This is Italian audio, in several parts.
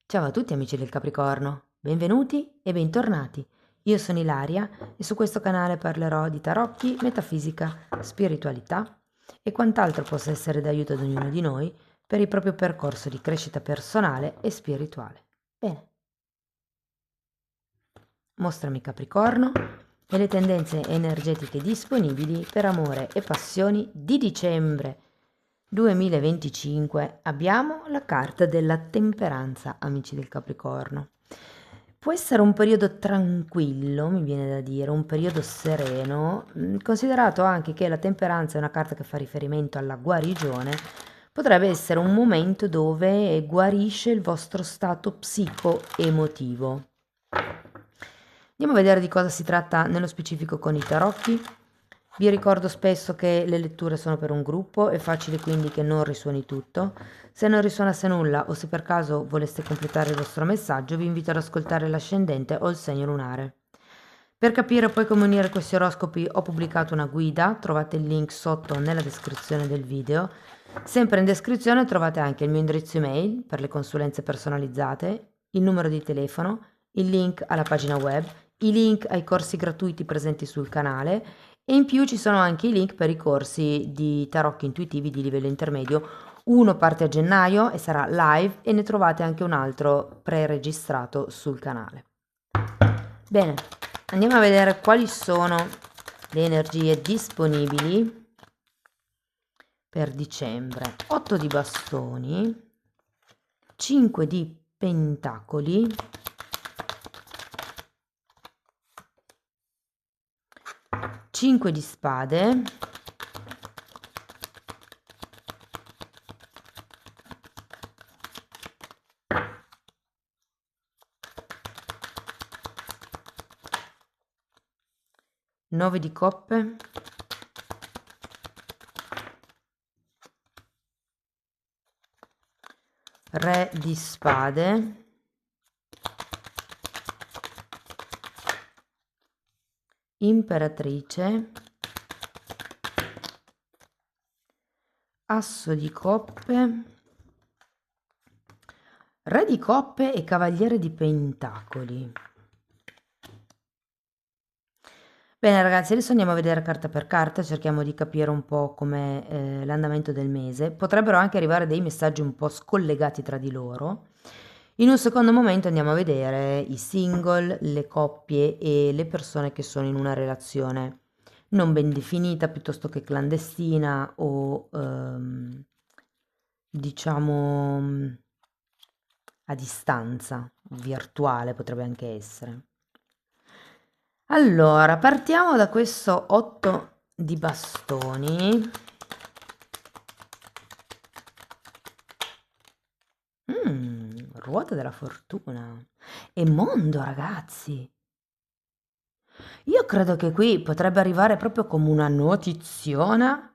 Ciao a tutti amici del Capricorno, benvenuti e bentornati. Io sono Ilaria e su questo canale parlerò di tarocchi, metafisica, spiritualità e quant'altro possa essere d'aiuto ad ognuno di noi per il proprio percorso di crescita personale e spirituale. Bene, mostrami Capricorno e le tendenze energetiche disponibili per amore e passioni di dicembre 2025. Abbiamo la carta della temperanza, amici del Capricorno. Può essere un periodo tranquillo, mi viene da dire, un periodo sereno, considerato anche che la temperanza è una carta che fa riferimento alla guarigione. Potrebbe essere un momento dove guarisce il vostro stato psico-emotivo. Andiamo a vedere di cosa si tratta nello specifico con i tarocchi. Vi ricordo spesso che le letture sono per un gruppo, è facile quindi che non risuoni tutto. Se non risuonasse nulla o se per caso voleste completare il vostro messaggio, vi invito ad ascoltare l'ascendente o il segno lunare. Per capire poi come unire questi oroscopi ho pubblicato una guida, trovate il link sotto nella descrizione del video. Sempre in descrizione trovate anche il mio indirizzo email per le consulenze personalizzate, il numero di telefono, il link alla pagina web, i link ai corsi gratuiti presenti sul canale e in più ci sono anche i link per i corsi di tarocchi intuitivi di livello intermedio. Uno parte a gennaio e sarà live e ne trovate anche un altro pre-registrato sul canale. Bene, andiamo a vedere quali sono le energie disponibili per dicembre. 8 di bastoni, 5 di pentacoli, 5 di spade, 9 di coppe, re di spade, imperatrice, asso di coppe, re di coppe e cavaliere di pentacoli. Bene ragazzi, adesso andiamo a vedere carta per carta, cerchiamo di capire un po' com'è l'andamento del mese. Potrebbero anche arrivare dei messaggi un po' scollegati tra di loro. In un secondo momento andiamo a vedere i single, le coppie e le persone che sono in una relazione non ben definita, piuttosto che clandestina o diciamo a distanza, virtuale potrebbe anche essere. Allora, partiamo da questo 8 di bastoni. Ruota della fortuna. E mondo, ragazzi. Io credo che qui potrebbe arrivare proprio come una notiziona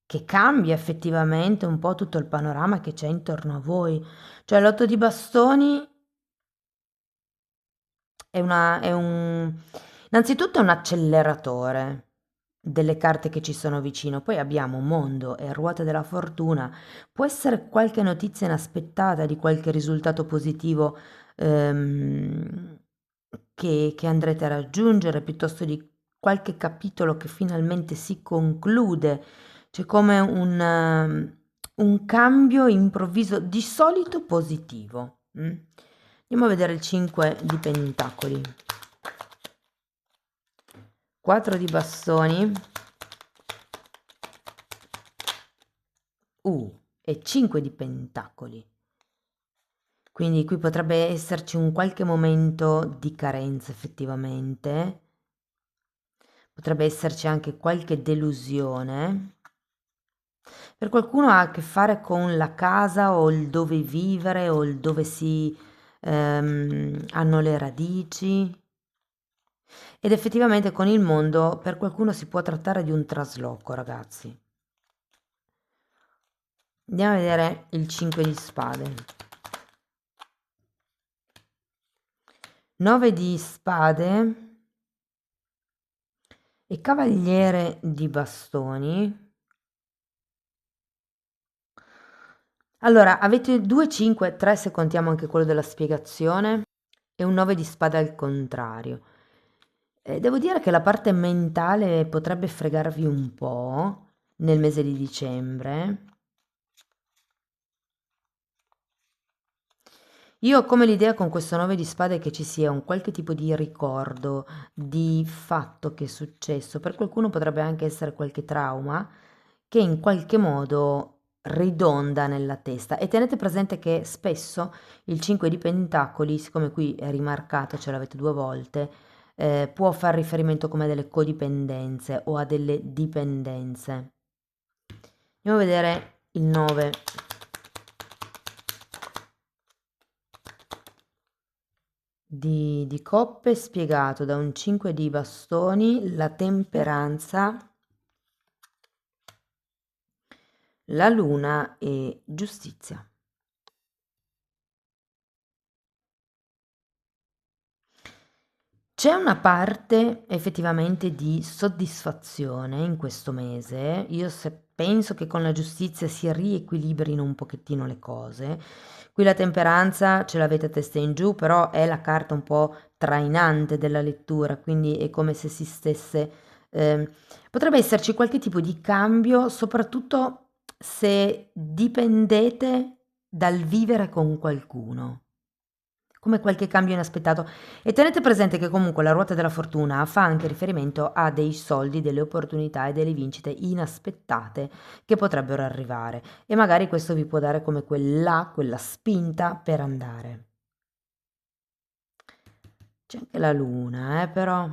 che cambia effettivamente un po' tutto il panorama che c'è intorno a voi. Cioè, l'otto di bastoni innanzitutto è un acceleratore delle carte che ci sono vicino. Poi abbiamo mondo e ruote della fortuna. Può essere qualche notizia inaspettata di qualche risultato positivo che andrete a raggiungere, piuttosto di qualche capitolo che finalmente si conclude. C'è come un cambio improvviso, di solito positivo. Andiamo a vedere il 5 di pentacoli. 4 di bastoni. E 5 di pentacoli. Quindi qui potrebbe esserci un qualche momento di carenza effettivamente. Potrebbe esserci anche qualche delusione. Per qualcuno ha a che fare con la casa o il dove vivere o il dove si hanno le radici. Ed effettivamente con il mondo per qualcuno si può trattare di un trasloco, ragazzi. Andiamo a vedere il 5 di spade. 9 di spade e cavaliere di bastoni. Allora, avete 2, 5, 3 se contiamo anche quello della spiegazione e un 9 di spade al contrario. Devo dire che la parte mentale potrebbe fregarvi un po' nel mese di dicembre. Io ho come l'idea con questo 9 di spade che ci sia un qualche tipo di ricordo di fatto che è successo. Per qualcuno potrebbe anche essere qualche trauma che in qualche modo ridonda nella testa. E tenete presente che spesso il 5 di pentacoli, siccome qui è rimarcato, ce l'avete 2 volte, può far riferimento come a delle codipendenze o a delle dipendenze. Andiamo a vedere il 9 di coppe spiegato da un 5 di bastoni, la temperanza, la luna e giustizia. C'è una parte effettivamente di soddisfazione in questo mese. Io penso che con la giustizia si riequilibrino un pochettino le cose. Qui la temperanza ce l'avete a testa in giù, però è la carta un po' trainante della lettura, quindi è come se si stesse... potrebbe esserci qualche tipo di cambio, soprattutto se dipendete dal vivere con qualcuno, come qualche cambio inaspettato. E tenete presente che comunque la ruota della fortuna fa anche riferimento a dei soldi, delle opportunità e delle vincite inaspettate che potrebbero arrivare, e magari questo vi può dare come quella spinta per andare. C'è anche la luna, però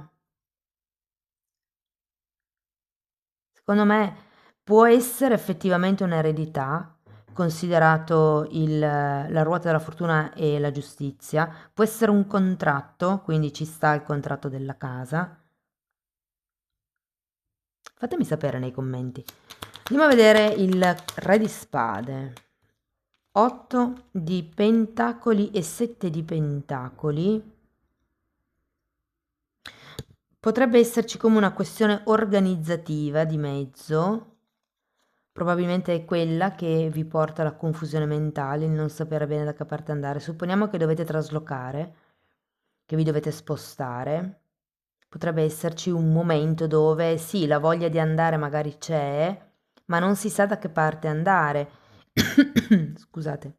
secondo me può essere effettivamente un'eredità, considerato la ruota della fortuna e la giustizia, può essere un contratto, quindi ci sta il contratto della casa. Fatemi sapere nei commenti. Andiamo a vedere il re di spade. 8 di pentacoli e 7 di pentacoli. Potrebbe esserci come una questione organizzativa di mezzo. Probabilmente è quella che vi porta alla confusione mentale, il non sapere bene da che parte andare. Supponiamo che dovete traslocare, che vi dovete spostare. Potrebbe esserci un momento dove sì, la voglia di andare magari c'è, ma non si sa da che parte andare. Scusate.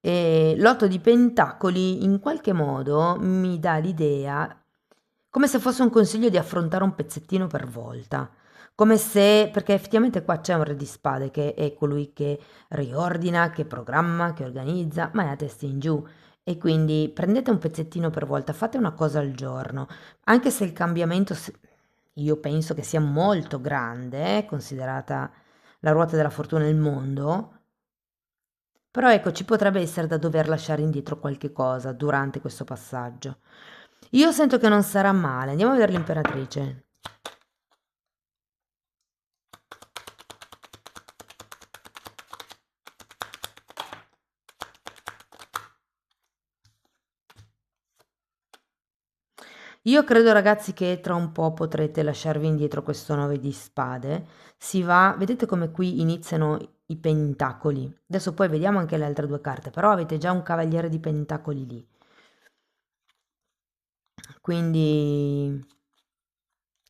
E l'otto di pentacoli in qualche modo mi dà l'idea, come se fosse un consiglio di affrontare un pezzettino per volta. Come se, perché effettivamente qua c'è un re di spade che è colui che riordina, che programma, che organizza, ma è a testa in giù. E quindi prendete un pezzettino per volta, fate una cosa al giorno, anche se il cambiamento io penso che sia molto grande, considerata la ruota della fortuna nel mondo, però ecco, ci potrebbe essere da dover lasciare indietro qualche cosa durante questo passaggio. Io sento che non sarà male. Andiamo a vedere l'imperatrice. Io credo, ragazzi, che tra un po' potrete lasciarvi indietro questo 9 di spade. Si va, vedete come qui iniziano i pentacoli. Adesso poi vediamo anche le altre 2 carte, però avete già un cavaliere di pentacoli lì. Quindi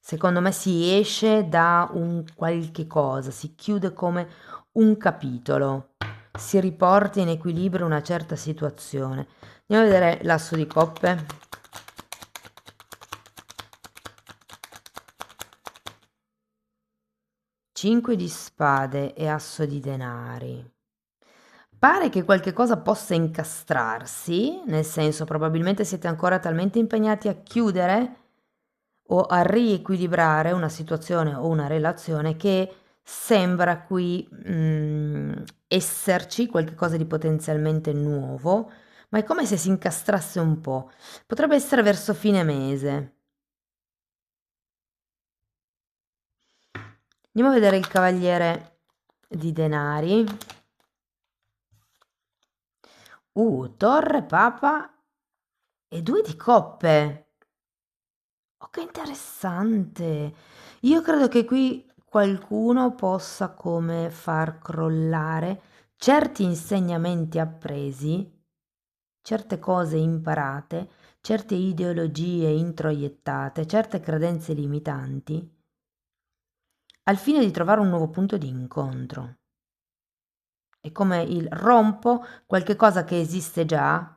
secondo me si esce da un qualche cosa, si chiude come un capitolo, si riporta in equilibrio una certa situazione. Andiamo a vedere l'asso di coppe. Cinque di spade e asso di denari. Pare che qualche cosa possa incastrarsi, nel senso probabilmente siete ancora talmente impegnati a chiudere o a riequilibrare una situazione o una relazione che sembra qui esserci qualche cosa di potenzialmente nuovo, ma è come se si incastrasse un po'. Potrebbe essere verso fine mese. Andiamo a vedere il cavaliere di denari. Torre, papa e 2 di coppe. Oh, che interessante. Io credo che qui qualcuno possa come far crollare certi insegnamenti appresi, certe cose imparate, certe ideologie introiettate, certe credenze limitanti, al fine di trovare un nuovo punto di incontro. È come il rompo qualche cosa che esiste già,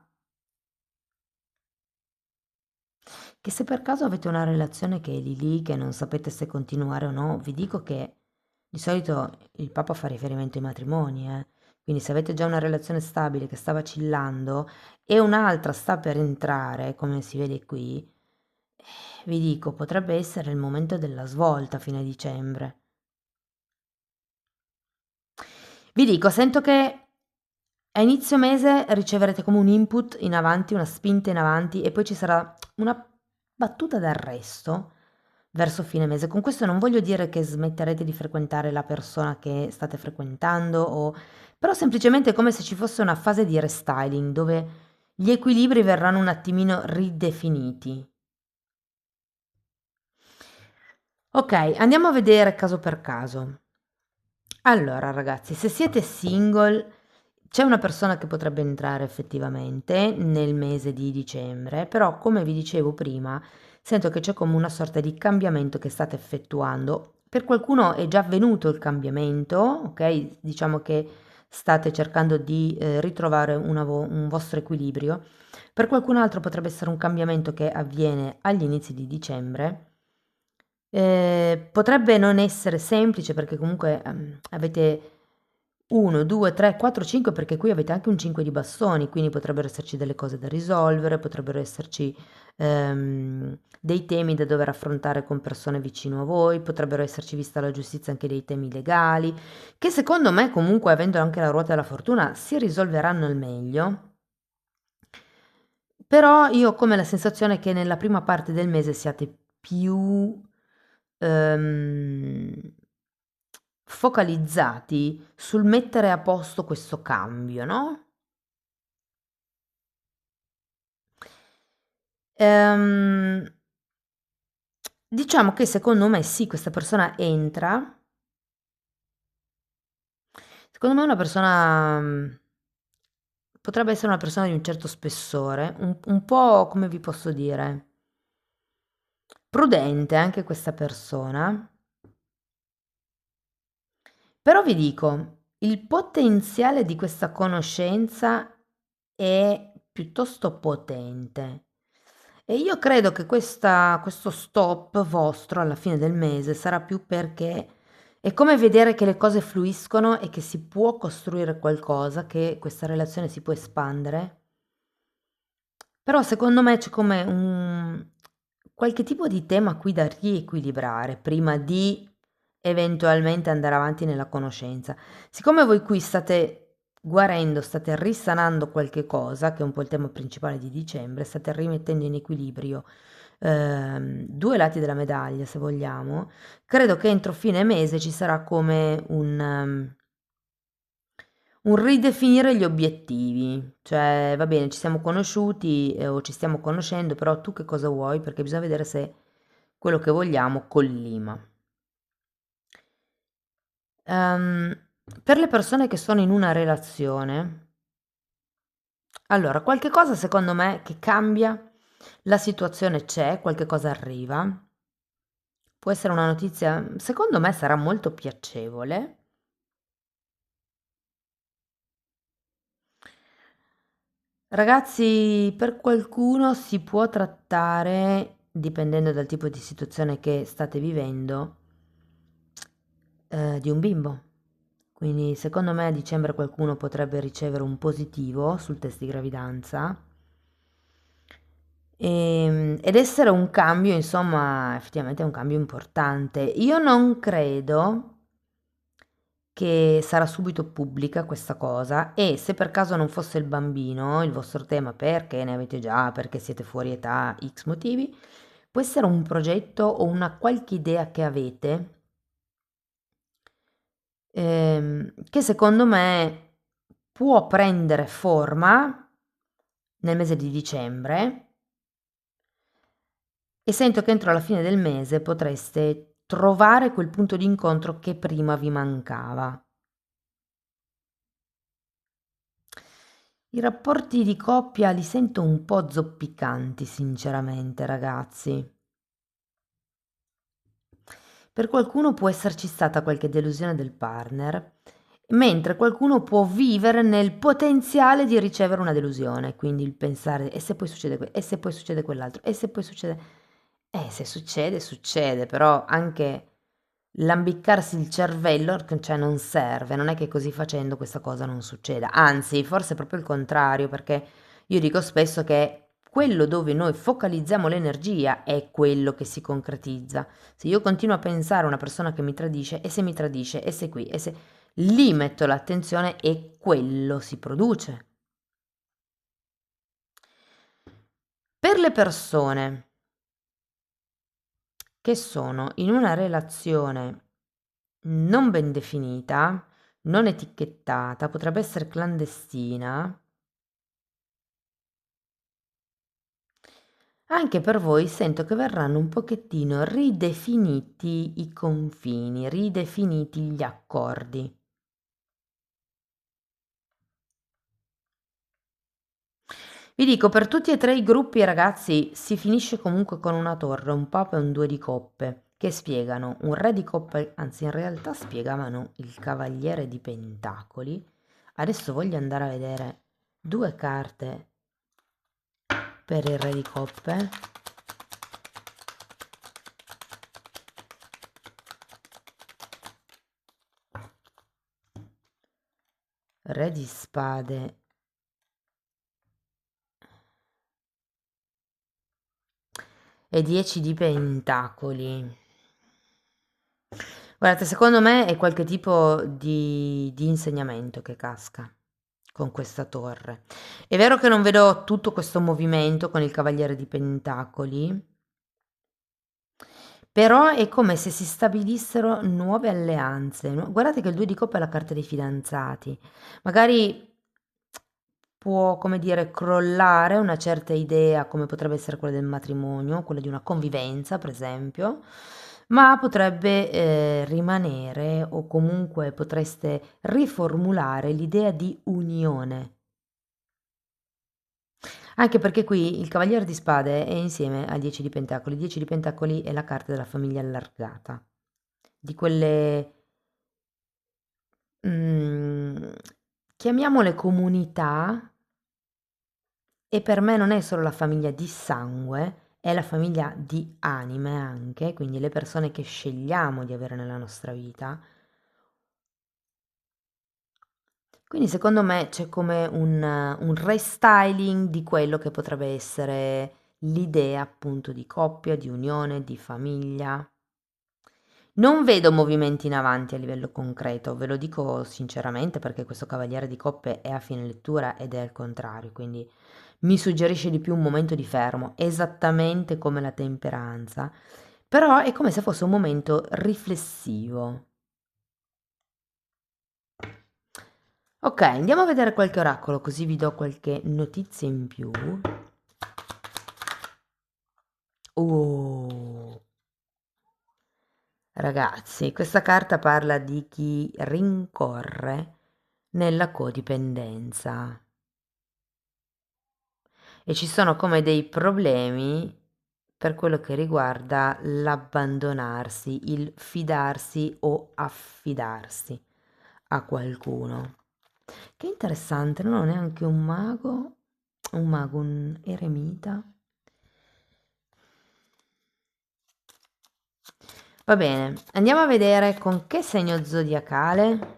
che se per caso avete una relazione che è lì lì, che non sapete se continuare o no, vi dico che di solito il Papa fa riferimento ai matrimoni, quindi se avete già una relazione stabile che sta vacillando e un'altra sta per entrare, come si vede qui, vi dico, potrebbe essere il momento della svolta a fine dicembre. Vi dico, sento che a inizio mese riceverete come un input in avanti, una spinta in avanti e poi ci sarà una battuta d'arresto verso fine mese. Con questo non voglio dire che smetterete di frequentare la persona che state frequentando, però semplicemente è come se ci fosse una fase di restyling dove gli equilibri verranno un attimino ridefiniti. Ok, andiamo a vedere caso per caso. Allora, ragazzi, se siete single, c'è una persona che potrebbe entrare effettivamente nel mese di dicembre, però come vi dicevo prima, sento che c'è come una sorta di cambiamento che state effettuando. Per qualcuno è già avvenuto il cambiamento, ok? Diciamo che state cercando di ritrovare un vostro equilibrio. Per qualcun altro potrebbe essere un cambiamento che avviene agli inizi di dicembre. Potrebbe non essere semplice perché comunque, avete 1, 2, 3, 4, 5 perché qui avete anche un 5 di bastoni, quindi potrebbero esserci delle cose da risolvere, potrebbero esserci, dei temi da dover affrontare con persone vicino a voi, potrebbero esserci, vista la giustizia, anche dei temi legali, che secondo me comunque, avendo anche la ruota della fortuna, si risolveranno al meglio. Però io ho come la sensazione che nella prima parte del mese siate più ehm, focalizzati sul mettere a posto questo cambio, no? Ehm, diciamo che secondo me sì, questa persona entra. Secondo me è una persona, potrebbe essere una persona di un certo spessore, un po' come vi posso dire, prudente anche questa persona. Però vi dico, il potenziale di questa conoscenza è piuttosto potente e io credo che questo stop vostro alla fine del mese sarà più perché è come vedere che le cose fluiscono e che si può costruire qualcosa, che questa relazione si può espandere. Però secondo me c'è come un qualche tipo di tema qui da riequilibrare prima di eventualmente andare avanti nella conoscenza. Siccome voi qui state guarendo, state risanando qualche cosa, che è un po' il tema principale di dicembre, state rimettendo in equilibrio due lati della medaglia, se vogliamo, credo che entro fine mese ci sarà come un ridefinire gli obiettivi, cioè va bene, ci siamo conosciuti o ci stiamo conoscendo, però tu che cosa vuoi? Perché bisogna vedere se quello che vogliamo collima. Ehm, per le persone che sono in una relazione, allora, qualche cosa secondo me che cambia, la situazione c'è, qualche cosa arriva, può essere una notizia, secondo me sarà molto piacevole. Ragazzi, per qualcuno si può trattare, dipendendo dal tipo di situazione che state vivendo, di un bimbo. Quindi secondo me a dicembre qualcuno potrebbe ricevere un positivo sul test di gravidanza. Ed essere un cambio, insomma, effettivamente è un cambio importante. Io non credo che sarà subito pubblica questa cosa e se per caso non fosse il bambino il vostro tema, perché ne avete già, perché siete fuori età, X motivi, può essere un progetto o una qualche idea che avete, che secondo me può prendere forma nel mese di dicembre e sento che entro la fine del mese potreste trovare quel punto di incontro che prima vi mancava. I rapporti di coppia li sento un po' zoppicanti, sinceramente, ragazzi. Per qualcuno può esserci stata qualche delusione del partner, mentre qualcuno può vivere nel potenziale di ricevere una delusione, quindi il pensare, e se poi succede e se poi succede quell'altro, e se poi succede... se succede, succede, però anche lambiccarsi il cervello, cioè non serve, non è che così facendo questa cosa non succeda, anzi, forse è proprio il contrario, perché io dico spesso che quello dove noi focalizziamo l'energia è quello che si concretizza. Se io continuo a pensare a una persona che mi tradisce, e se mi tradisce, e se qui, e se lì metto l'attenzione e quello si produce. Per le persone che sono in una relazione non ben definita, non etichettata, potrebbe essere clandestina, anche per voi sento che verranno un pochettino ridefiniti i confini, ridefiniti gli accordi. Vi dico, per tutti e tre i gruppi, ragazzi, si finisce comunque con una torre, un papa e un due di coppe, che spiegano un re di coppe, anzi in realtà spiegavano il cavaliere di pentacoli. Adesso voglio andare a vedere due carte per il re di coppe. Re di spade e 10 di pentacoli. Guardate, secondo me è qualche tipo di insegnamento che casca con questa torre. È vero che non vedo tutto questo movimento con il cavaliere di pentacoli, però è come se si stabilissero nuove alleanze. Guardate che il 2 di coppe è la carta dei fidanzati. Magari può, come dire, crollare una certa idea, come potrebbe essere quella del matrimonio, quella di una convivenza, per esempio, ma potrebbe rimanere o comunque potreste riformulare l'idea di unione. Anche perché qui il Cavaliere di Spade è insieme al 10 di Pentacoli. Il 10 di Pentacoli è la carta della famiglia allargata, di quelle, mm, chiamiamole comunità, e per me non è solo la famiglia di sangue, è la famiglia di anime anche, quindi le persone che scegliamo di avere nella nostra vita. Quindi secondo me c'è come un restyling di quello che potrebbe essere l'idea appunto di coppia, di unione, di famiglia. Non vedo movimenti in avanti a livello concreto, ve lo dico sinceramente perché questo cavaliere di coppe è a fine lettura ed è al contrario, quindi mi suggerisce di più un momento di fermo, esattamente come la temperanza, però è come se fosse un momento riflessivo. Ok, andiamo a vedere qualche oracolo, così vi do qualche notizia in più. Oh, ragazzi, questa carta parla di chi rincorre nella codipendenza e ci sono come dei problemi per quello che riguarda l'abbandonarsi, il fidarsi o affidarsi a qualcuno. Che interessante, non ho neanche un mago, un eremita. Va bene, andiamo a vedere con che segno zodiacale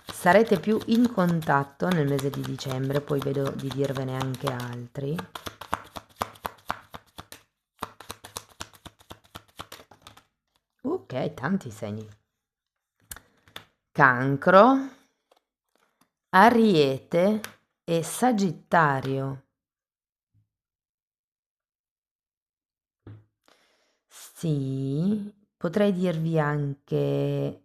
sarete più in contatto nel mese di dicembre, poi vedo di dirvene anche altri. Ok, tanti segni. Cancro, Ariete e Sagittario. Sì, potrei dirvi anche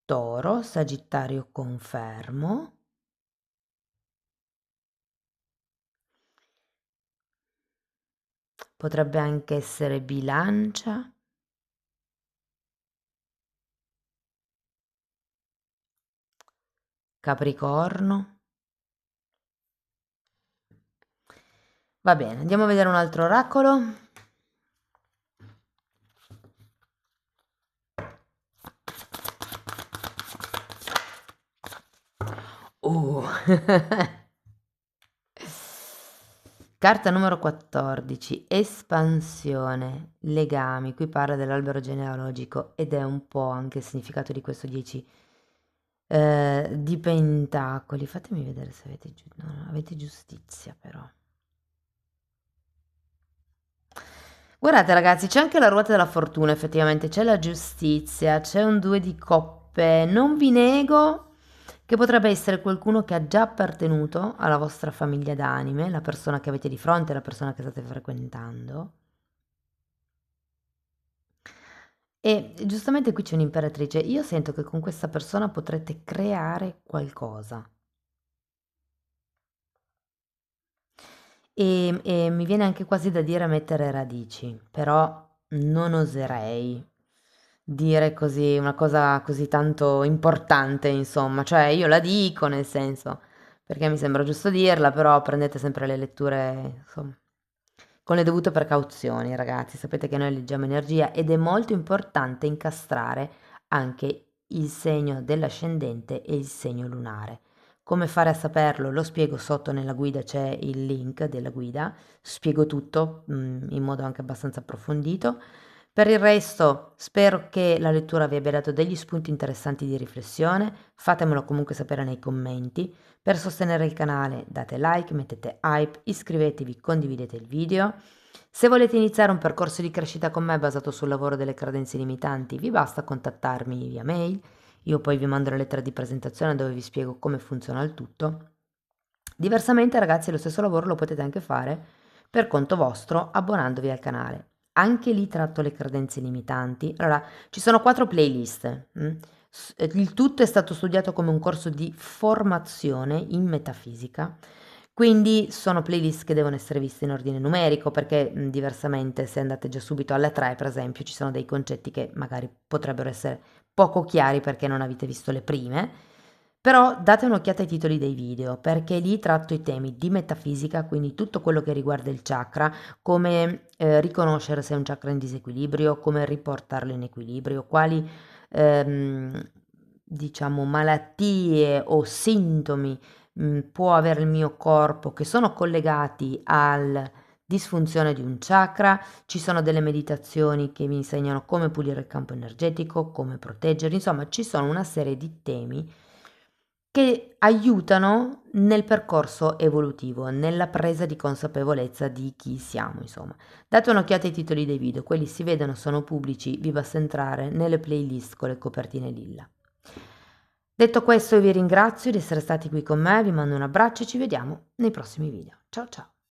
Toro, Sagittario confermo. potrebbe anche essere Bilancia, Capricorno. Va bene, andiamo a vedere un altro oracolo. Carta numero 14, espansione, legami. Qui parla dell'albero genealogico ed è un po' anche il significato di questo 10 di pentacoli. Fatemi vedere se avete, no, avete giustizia però. Guardate ragazzi, c'è anche la ruota della fortuna, effettivamente, c'è la giustizia, c'è un 2 di coppe. Non vi nego che potrebbe essere qualcuno che ha già appartenuto alla vostra famiglia d'anime, la persona che avete di fronte, la persona che state frequentando. E giustamente qui c'è un'imperatrice. Io sento che con questa persona potrete creare qualcosa. E mi viene anche quasi da dire mettere radici, però non oserei dire così una cosa così tanto importante, insomma. Cioè io la dico nel senso, perché mi sembra giusto dirla, però prendete sempre le letture, insomma, con le dovute precauzioni, ragazzi. Sapete che noi leggiamo energia ed è molto importante incastrare anche il segno dell'ascendente e il segno lunare. Come fare a saperlo? Lo spiego sotto nella guida, c'è il link della guida, spiego tutto in modo anche abbastanza approfondito. Per il resto spero che la lettura vi abbia dato degli spunti interessanti di riflessione, fatemelo comunque sapere nei commenti. Per sostenere il canale date like, mettete hype, iscrivetevi, condividete il video. Se volete iniziare un percorso di crescita con me basato sul lavoro delle credenze limitanti, vi basta contattarmi via mail. Io poi vi mando la lettera di presentazione dove vi spiego come funziona il tutto. Diversamente, ragazzi, lo stesso lavoro lo potete anche fare per conto vostro abbonandovi al canale. Anche lì tratto le credenze limitanti. Allora, ci sono 4 playlist. Il tutto è stato studiato come un corso di formazione in metafisica. Quindi sono playlist che devono essere viste in ordine numerico perché diversamente se andate già subito alla 3 per esempio ci sono dei concetti che magari potrebbero essere poco chiari perché non avete visto le prime, però date un'occhiata ai titoli dei video perché lì tratto i temi di metafisica, quindi tutto quello che riguarda il chakra, come riconoscere se è un chakra in disequilibrio, come riportarlo in equilibrio, quali diciamo malattie o sintomi può avere il mio corpo che sono collegati al disfunzione di un chakra. Ci sono delle meditazioni che mi insegnano come pulire il campo energetico, come proteggerli, insomma ci sono una serie di temi che aiutano nel percorso evolutivo, nella presa di consapevolezza di chi siamo, insomma. Date un'occhiata ai titoli dei video, quelli si vedono, sono pubblici, vi basta entrare nelle playlist con le copertine lilla. Detto questo, io vi ringrazio di essere stati qui con me, vi mando un abbraccio e ci vediamo nei prossimi video. Ciao ciao!